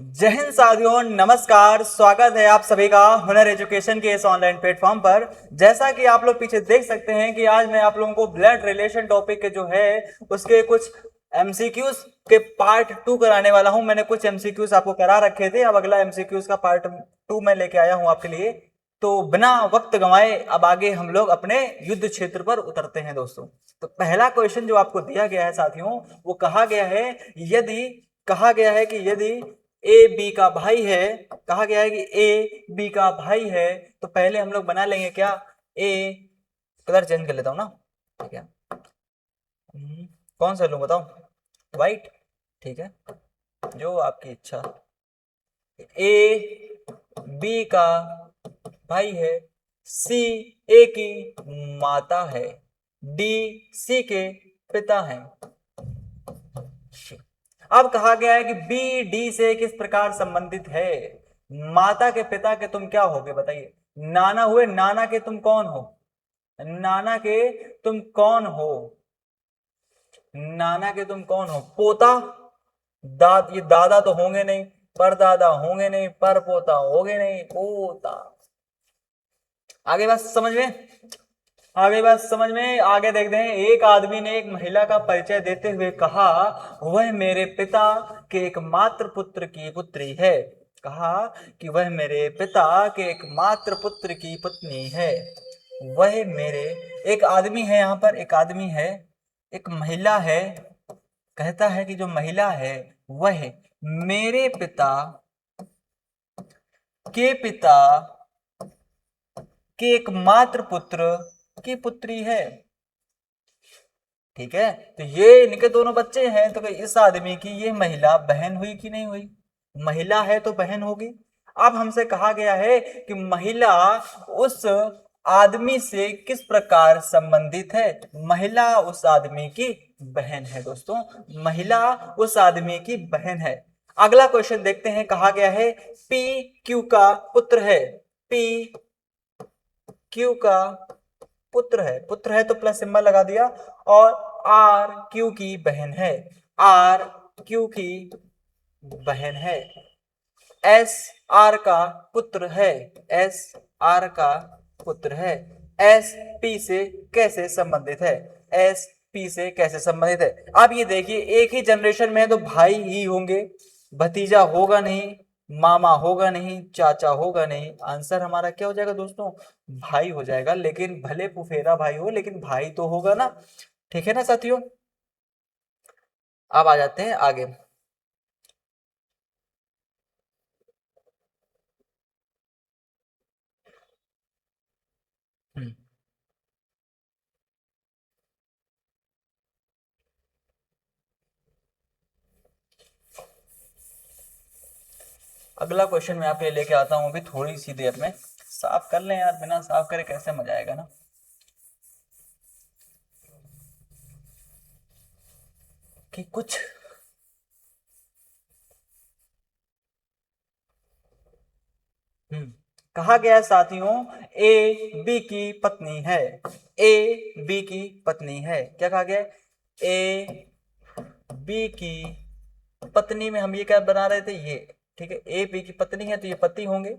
जय हिंद साथियों, नमस्कार। स्वागत है आप सभी का हुनर एजुकेशन के इस ऑनलाइन प्लेटफॉर्म पर। जैसा कि आप लोग पीछे देख सकते हैं कि आज मैं आप लोगों को ब्लड रिलेशन टॉपिक के जो है उसके कुछ एमसीक्यूज के पार्ट 2 कराने वाला हूं। मैंने कुछ एमसीक्यूज आपको करा रखे थे, अब अगला एमसीक्यूज का पार्ट 2 मैं लेके आया हूं आपके लिए। तो बिना वक्त गंवाए अब आगे हम लोग अपने युद्ध क्षेत्र पर उतरते हैं दोस्तों। तो पहला क्वेश्चन जो आपको दिया गया है साथियों, वो यदि कहा गया है कि यदि ए बी का भाई है, कहा गया है कि ए बी का भाई है, तो पहले हम लोग बना लेंगे क्या, ए कलर चेंज कर लेता हूं ना। ठीक है, कौन सा लूं बताओ, वाइट, ठीक है, जो आपकी इच्छा। ए बी का भाई है, सी ए की माता है, डी सी के पिता है। अब कहा गया है कि बी डी से किस प्रकार संबंधित है। माता के पिता के तुम क्या होगे बताइए, नाना हुए। नाना के तुम कौन हो, नाना के तुम कौन हो, नाना के तुम कौन हो, पोता। ये दादा तो होंगे नहीं, परदादा होंगे नहीं, पर पोता होंगे नहीं, पोता। आगे बात समझ में, आगे देखते हैं। एक आदमी ने एक महिला का परिचय देते हुए कहा, वह मेरे पिता के एकमात्र पुत्र की पुत्री है। कहा कि वह मेरे पिता के एकमात्र पुत्र की पत्नी है। वह मेरे, एक आदमी है, यहाँ पर एक आदमी है, एक महिला है। कहता है कि जो महिला है वह मेरे पिता के एकमात्र पुत्र की पुत्री है। ठीक है, तो ये इनके दोनों बच्चे हैं, तो इस आदमी की ये महिला बहन हुई कि नहीं हुई, महिला है तो बहन होगी। अब हमसे कहा गया है कि महिला उस आदमी से किस प्रकार संबंधित है। महिला उस आदमी की बहन है दोस्तों, महिला उस आदमी की बहन है। अगला क्वेश्चन देखते हैं। कहा गया है पी क्यू का पुत्र है, पी क्यू का पुत्र है तो प्लस सिंबल लगा दिया, और आर क्यू की बहन है, आर क्यू की बहन है। एस आर का पुत्र है, एस आर का पुत्र है। एस पी से कैसे संबंधित है, एस पी से कैसे संबंधित है। अब ये देखिए, एक ही जनरेशन में है तो भाई ही होंगे, भतीजा होगा नहीं, मामा होगा नहीं, चाचा होगा नहीं। आंसर हमारा क्या हो जाएगा दोस्तों, भाई हो जाएगा। लेकिन भले फुफेरा भाई हो, लेकिन भाई तो होगा ना। ठीक है ना साथियों। अब आ जाते हैं आगे। हम्म, अगला क्वेश्चन मैं आपके लिए लेके आता हूं अभी थोड़ी सी देर में। साफ कर लें यार, बिना साफ करे कैसे मजा आएगा ना। कि कुछ हम्म कहा गया है साथियों, ए बी की पत्नी है, ए बी की पत्नी है। क्या कहा गया है, ए बी की पत्नी में हम ये क्या बना रहे थे, ये ठीक है, ए बी की पत्नी है तो ये पति होंगे।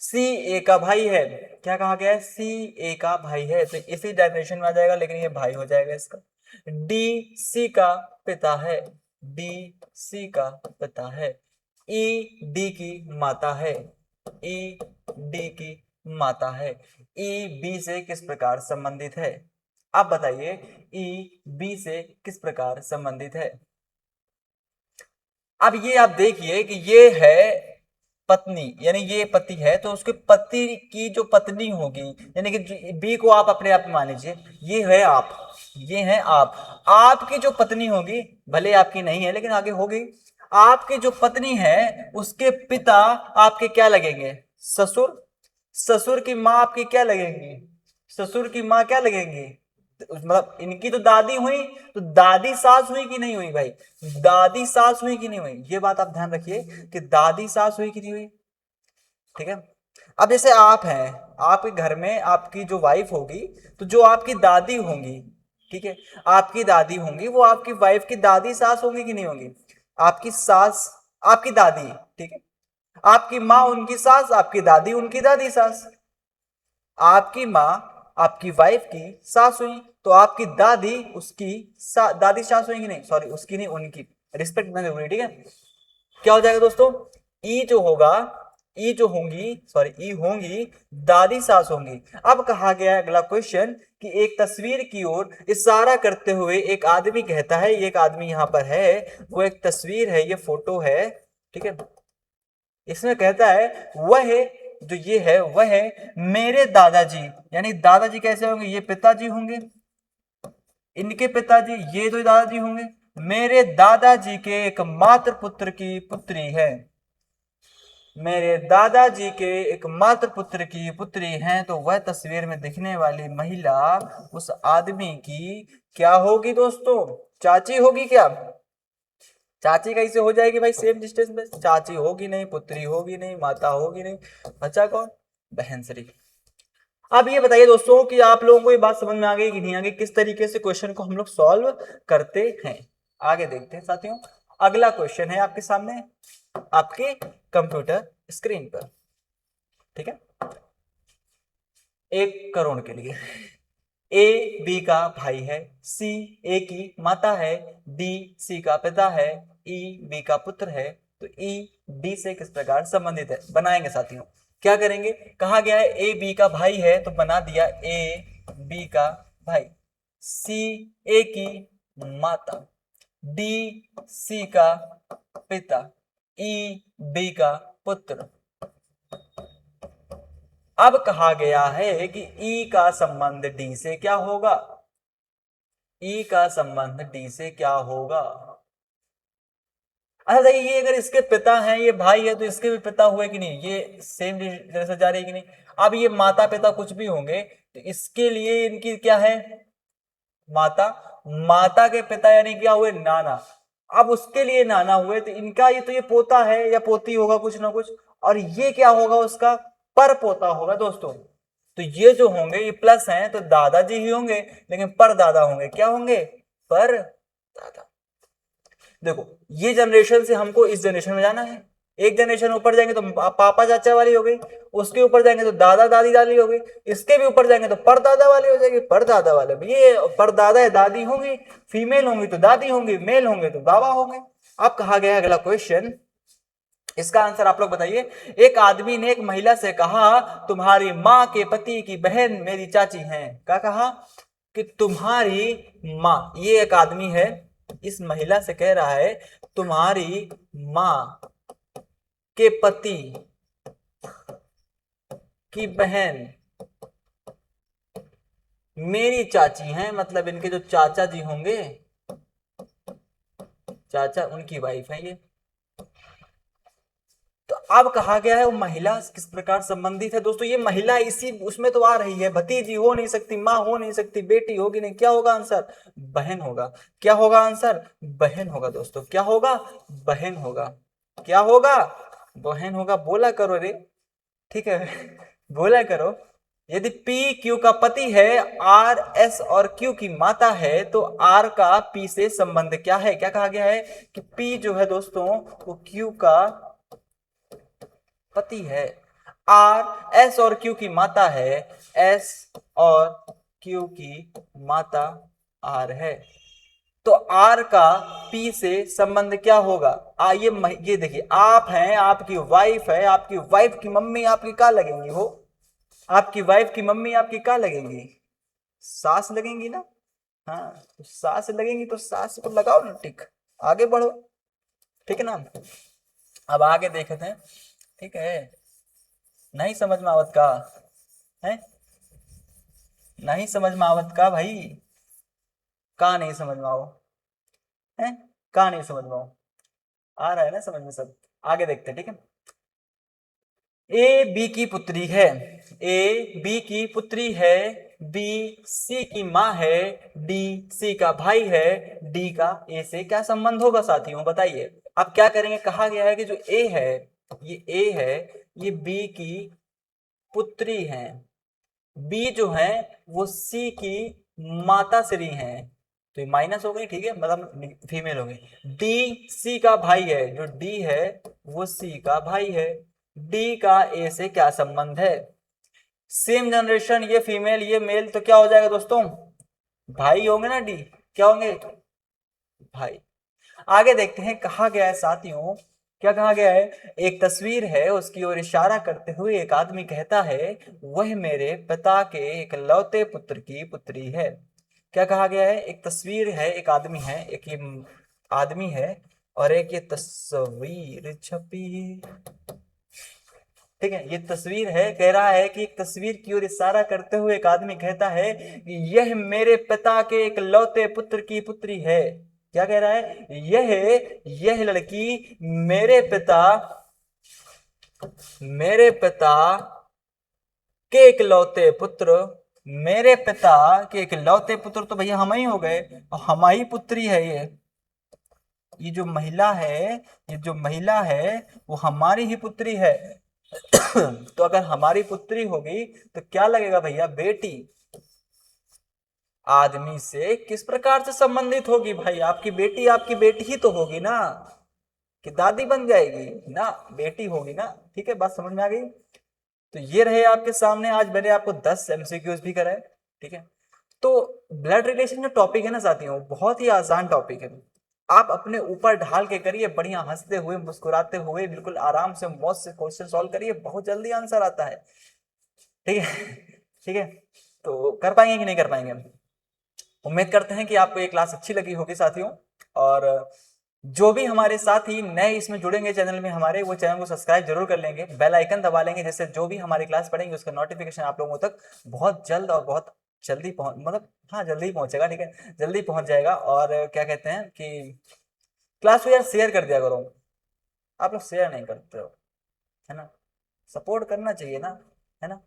सी ए का भाई है, क्या कहा गया है, सी ए का भाई है तो इसी डायमेंशन में आ जाएगा, लेकिन ये भाई हो जाएगा इसका। डी सी का पिता है, डी सी का पिता है। ई डी की माता है, ई डी की माता है। ई बी से किस प्रकार संबंधित है। आप बताइए, ई बी से किस प्रकार संबंधित है। अब ये आप देखिए कि ये है पत्नी, यानी ये पति है तो उसके पति की जो पत्नी होगी, यानी कि बी को आप अपने आप में मान लीजिए, ये है आप, ये है आप। आपकी जो पत्नी होगी, भले आपकी नहीं है लेकिन आगे होगी, आपकी जो पत्नी है उसके पिता आपके क्या लगेंगे, ससुर। ससुर की माँ आपकी क्या लगेंगी, ससुर की माँ क्या लगेंगी, मतलब इनकी तो दादी हुई, तो दादी सास हुई कि नहीं हुई भाई, दादी सास हुई कि नहीं हुई, ये बात आप ध्यान रखिए कि दादी सास हुई कि नहीं हुई। ठीक है, अब जैसे आप हैं, आपके घर में आपकी जो वाइफ होगी, तो जो आपकी दादी होंगी, ठीक है, आपकी दादी होंगी, वो आपकी वाइफ की दादी सास होंगी कि नहीं होंगी, आपकी सास आपकी दादी, ठीक है। आपकी माँ उनकी सास, आपकी दादी उनकी दादी सास। आपकी माँ आपकी वाइफ की सास हुई, तो आपकी दादी उसकी दादी सास हुई, नहीं सॉरी उसकी नहीं, उनकी, रिस्पेक्ट में जरूरी, ठीक है। क्या हो जाएगा दोस्तों, ई जो होगा, ई जो होंगी, सॉरी ई होंगी, दादी सास होंगी। अब कहा गया है अगला क्वेश्चन कि एक तस्वीर की ओर इशारा करते हुए एक आदमी कहता है, ये एक आदमी यहां पर है, वो एक तस्वीर है, ये फोटो है, ठीक है। इसमें कहता है वह, जो ये है वह है मेरे दादाजी, यानी दादाजी कैसे होंगे, ये पिताजी होंगे, इनके पिताजी, ये तो दादाजी होंगे, मेरे दादाजी के एकमात्र पुत्र की पुत्री है, मेरे दादाजी के एकमात्र पुत्र की पुत्री हैं, तो वह तस्वीर में दिखने वाली महिला उस आदमी की क्या होगी दोस्तों, चाची होगी क्या। चाची कैसे हो जाएगी भाई, सेम डिस्टेंस में, चाची होगी नहीं, पुत्री होगी नहीं, माता होगी नहीं, बच्चा कौन, बहन श्री। अब ये बताइए दोस्तों कि आप लोगों को ये बात समझ में आ गई कि नहीं आ गई, किस तरीके से क्वेश्चन को हम लोग सॉल्व करते हैं। आगे देखते हैं साथियों, अगला क्वेश्चन है आपके सामने, आपके कंप्यूटर स्क्रीन पर, ठीक है। 1 करोड़ के लिए, ए बी का भाई है, सी ए की माता है, डी सी का पिता है, ई बी का पुत्र है, तो ई डी से किस प्रकार संबंधित है, बनाएंगे साथियों। क्या करेंगे, कहा गया है ए बी का भाई है, तो बना दिया ए बी का भाई, सी ए की माता, डी सी का पिता, ई बी का पुत्र। अब कहा गया है कि ई का संबंध डी से क्या होगा, ई का संबंध डी से क्या होगा। अच्छा देखिए, ये अगर इसके पिता हैं, ये भाई है, तो इसके भी पिता हुए कि नहीं, ये सेम तरह से जा रही है कि नहीं। अब ये माता पिता कुछ भी होंगे, तो इसके लिए इनकी क्या है, माता, माता के पिता यानी क्या हुए, नाना। अब उसके लिए नाना हुए, तो इनका ये तो ये पोता है या पोती होगा कुछ ना कुछ, और ये क्या होगा, उसका पर पोता होगा दोस्तों। तो ये जो होंगे ये प्लस हैं, तो दादाजी ही होंगे, लेकिन पर दादा होंगे, क्या होंगे, पर दादा। देखो ये जनरेशन से हमको इस जनरेशन में जाना है, एक जनरेशन ऊपर जाएंगे तो पापा चाचा वाली हो गई, उसके ऊपर जाएंगे तो दादा दादी दादी हो गई, इसके भी ऊपर जाएंगे तो परदादा वाली हो जाएगी, परदादा वाले भी, ये परदादा है, दादी होंगी, फीमेल होंगी तो दादी होंगी, मेल होंगे तो बाबा होंगे। अब कहा गया अगला क्वेश्चन, इसका आंसर आप लोग बताइए। एक आदमी ने एक महिला से कहा तुम्हारी माँ के पति की बहन मेरी चाची हैं। क्या कहा कि तुम्हारी माँ, ये एक आदमी है, इस महिला से कह रहा है तुम्हारी माँ के पति की बहन मेरी चाची हैं, मतलब इनके जो चाचा जी होंगे, चाचा उनकी वाइफ है ये। तो अब कहा गया है वो महिला किस प्रकार संबंधित है दोस्तों, ये महिला इसी उसमें तो आ रही है, भतीजी हो नहीं सकती, माँ हो नहीं सकती, बेटी होगी नहीं, क्या होगा आंसर, बहन होगा। क्या होगा आंसर, बहन होगा दोस्तों, क्या होगा, बहन होगा, क्या होगा, बहन होगा, बोला करो रे, ठीक है बोला करो। यदि पी क्यू का पति है, आर एस और क्यू की माता है, तो आर का पी से संबंध क्या है। क्या कहा गया है कि पी जो है दोस्तों वो क्यू का पति है, आर एस और क्यू की माता है, एस और क्यू की माता आर है, तो आर का पी से संबंध क्या होगा। ये देखिए, आप हैं, आपकी वाइफ है, आपकी वाइफ की मम्मी आपकी क्या लगेंगी, वो आपकी वाइफ की मम्मी आपकी क्या लगेंगी, सास लगेंगी ना। हाँ तो सास लगेंगी, तो सास को लगाओ ना टिक, आगे बढ़ो, ठीक है ना। अब आगे देखते हैं, ठीक है, नहीं समझ में आवत का है, नहीं समझ में आवत का भाई, का नहीं समझ में आओ है, का नहीं समझ में आओ, आ रहा है ना समझ में सब। आगे देखते हैं, ठीक है। ए बी की पुत्री है, ए बी की पुत्री है, बी सी की माँ है, डी सी का भाई है, डी का ए से क्या संबंध होगा साथियों, बताइए। अब क्या करेंगे, कहा गया है कि जो ए है, ये ए है, ये बी की पुत्री है, बी जो है वो सी की माता श्री हैं, तो ये माइनस हो गई, ठीक है, मतलब फीमेल हो गई। डी सी का भाई है, जो डी है वो सी का भाई है। डी का ए से क्या संबंध है? सेम जनरेशन, ये फीमेल ये मेल, तो क्या हो जाएगा दोस्तों? भाई होंगे ना डी, क्या होंगे? भाई। आगे देखते हैं, कहा गया है साथियों, क्या कहा गया है? एक तस्वीर है, उसकी ओर इशारा करते हुए एक आदमी कहता है, वह मेरे पिता के इकलौते पुत्र की पुत्री है। क्या कहा गया है? एक तस्वीर है, एक आदमी है, एक ये आदमी है, और एक ये तस्वीर छपी है। ठीक है, ये तस्वीर है, कह रहा है कि एक तस्वीर की ओर इशारा करते हुए एक आदमी कहता है कि यह मेरे पिता के इकलौते पुत्र की पुत्री है। क्या कह रहा है? यह लड़की मेरे पिता के इकलौते पुत्र, मेरे पिता के इकलौते पुत्र तो भैया हम ही हो गए, और हमारी पुत्री है ये जो महिला है, ये जो महिला है वो हमारी ही पुत्री है। तो अगर हमारी पुत्री होगी तो क्या लगेगा भैया? बेटी आदमी से किस प्रकार से संबंधित होगी भाई? आपकी बेटी ही तो होगी ना, कि दादी बन जाएगी ना, बेटी होगी ना। ठीक है, बात समझ में आ गई? तो ये रहे आपके सामने, आज मैंने आपको 10 एमसीक्यूज भी कराए। ठीक है, तो ब्लड रिलेशन जो टॉपिक है ना साथियों, बहुत ही आसान टॉपिक है। आप अपने ऊपर ढाल के करिए, बढ़िया हंसते हुए मुस्कुराते हुए बिल्कुल आराम से मौज से क्वेश्चन सॉल्व करिए, बहुत जल्दी आंसर आता है। ठीक है ठीक है, तो कर पाएंगे कि नहीं कर पाएंगे? उम्मीद करते हैं कि आपको ये क्लास अच्छी लगी होगी साथियों। और जो भी हमारे साथ ही नए इसमें जुड़ेंगे चैनल में हमारे, वो चैनल को सब्सक्राइब जरूर कर लेंगे, बेल आइकन दबा लेंगे, जिससे जो भी हमारी क्लास पढ़ेंगे उसका नोटिफिकेशन आप लोगों तक बहुत जल्द और बहुत जल्दी पहुंच, मतलब हाँ जल्दी ही पहुंचेगा। ठीक है, जल्दी पहुंच जाएगा। और क्या कहते हैं कि क्लास को यार शेयर कर दिया करो, आप लोग शेयर नहीं करते हो, है ना? सपोर्ट करना चाहिए ना, है ना?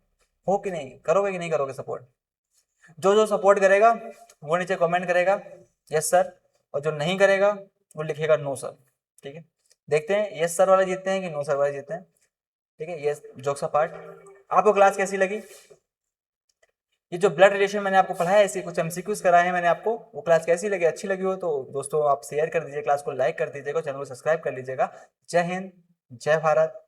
हो कि नहीं, करोगे कि नहीं करोगे सपोर्ट? जो जो सपोर्ट करेगा वो नीचे कमेंट करेगा यस सर, और जो नहीं करेगा वो लिखेगा नो सर। ठीक है, देखते हैं यस सर वाले जीतते हैं कि नो सर वाले जीतते हैं। ठीक है, ये जोक्स पार्ट। आपको क्लास कैसी लगी? ये जो ब्लड रिलेशन मैंने आपको पढ़ाया है, ऐसे कुछ एमसीक्यूज कराए हैं मैंने आपको, वो क्लास कैसी लगी? अच्छी लगी हो तो दोस्तों आप शेयर कर दीजिए, क्लास को लाइक कर दीजिएगा, चैनल को सब्सक्राइब कर लीजिएगा। जय हिंद, जय भारत,